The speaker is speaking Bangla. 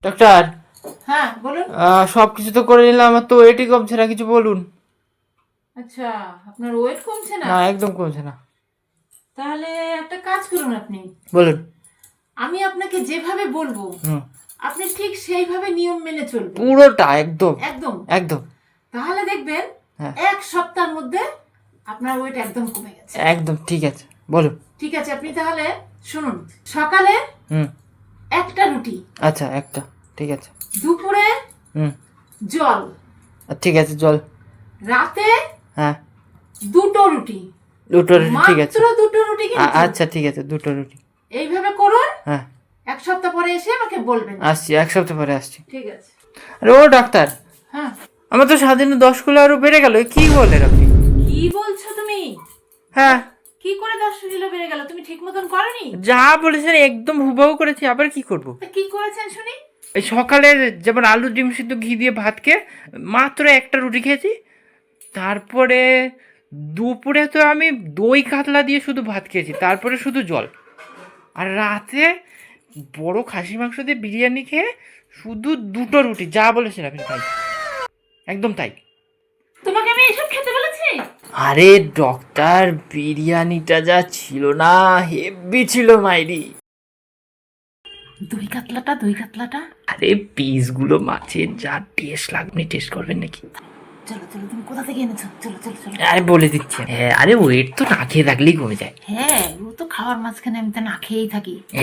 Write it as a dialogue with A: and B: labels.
A: ডাক্তার,
B: হ্যাঁ বলুন।
A: সবকিছু তো করে নিলাম, আমার তো ওয়েটই কমছে না, কিছু বলুন।
B: আচ্ছা, আপনার ওয়েট কমছে না?
A: না, একদম কমছে না।
B: তাহলে একটা কাজ করুন আপনি।
A: বলুন।
B: আমি আপনাকে যেভাবে বলবো
A: হুম।
B: আপনি ঠিক সেইভাবে নিয়ম মেনে চলবেন।
A: পুরোটা একদম
B: একদম।
A: একদম।
B: তাহলে দেখবেন
A: হ্যাঁ,
B: এক সপ্তাহের মধ্যে আপনার ওয়েট একদম কমে গেছে।
A: একদম ঠিক আছে, বলুন।
B: ঠিক আছে, আপনি তাহলে শুনুন। সকালে
A: হুম।
B: একটা রুটি,
A: আচ্ছা, একটা, ঠিক আছে।
B: দুপুরে
A: হুম।
B: জল,
A: ঠিক আছে, জল।
B: রাতে
A: হ্যাঁ,
B: দুটো রুটি।
A: দুটো রুটি, ঠিক আছে।
B: মাত্র দুটো রুটি কিন্তু।
A: আচ্ছা, ঠিক আছে, দুটো রুটি।
B: এইভাবে করুন।
A: হ্যাঁ,
B: এক সপ্তাহ পরে এসে আমাকে বলবেন।
A: আসছি, এক সপ্তাহ পরে আসছি।
B: ঠিক আছে।
A: আরে ও ডাক্তার,
B: হ্যাঁ,
A: আমার তো সারাদিনে 10 কিলো আরো বেড়ে গেল, কি বলেন আপনি?
B: কি বলছো তুমি?
A: হ্যাঁ,
B: কি করে 10 কিলো বেড়ে গেল? তুমি ঠিক মতন করনি?
A: যা বলেছেন একদম হুবহু করেছি, আবার কি করব?
B: তা কি করেছেন শুনি?
A: এই সকালে যেমন আলু ডিম সিদ্ধ ঘি দিয়ে ভাত খেয়ে মাত্র একটা রুটি খেয়েছি। তারপরে দুপুরে তো আমি দই কাতলা দিয়ে শুধু ভাত খেয়েছি, তারপরে শুধু জল। আর রাতে বড় খাসি মাংস দিয়ে বিরিয়ানি খেয়ে শুধু দুটো রুটি, যা বলেছেন আপনি তাই, একদম তাই।
B: তোমাকে আমি এসব খেতে বলেছি?
A: আরে ডক্টর, বিরিয়ানিটা যা ছিল না, হেভি ছিল মাইরি।
B: দই কাতলাটা
A: আরে পিসগুলো মাছের যা টেস্ট লাগবে, আপনি টেস্ট করবেন নাকি?
B: চলো চলো, তুমি কোথা থেকে এনেছো? চলো চলো চলো।
A: আরে বলে দিচ্ছি, হ্যাঁ, আরে ওয়েট তো না খেয়ে থাকলেই কমে যায়।
B: হ্যাঁ, ও তো খাওয়ার মাঝখানে আমি তো না খেয়েই থাকি।
A: হ্যাঁ।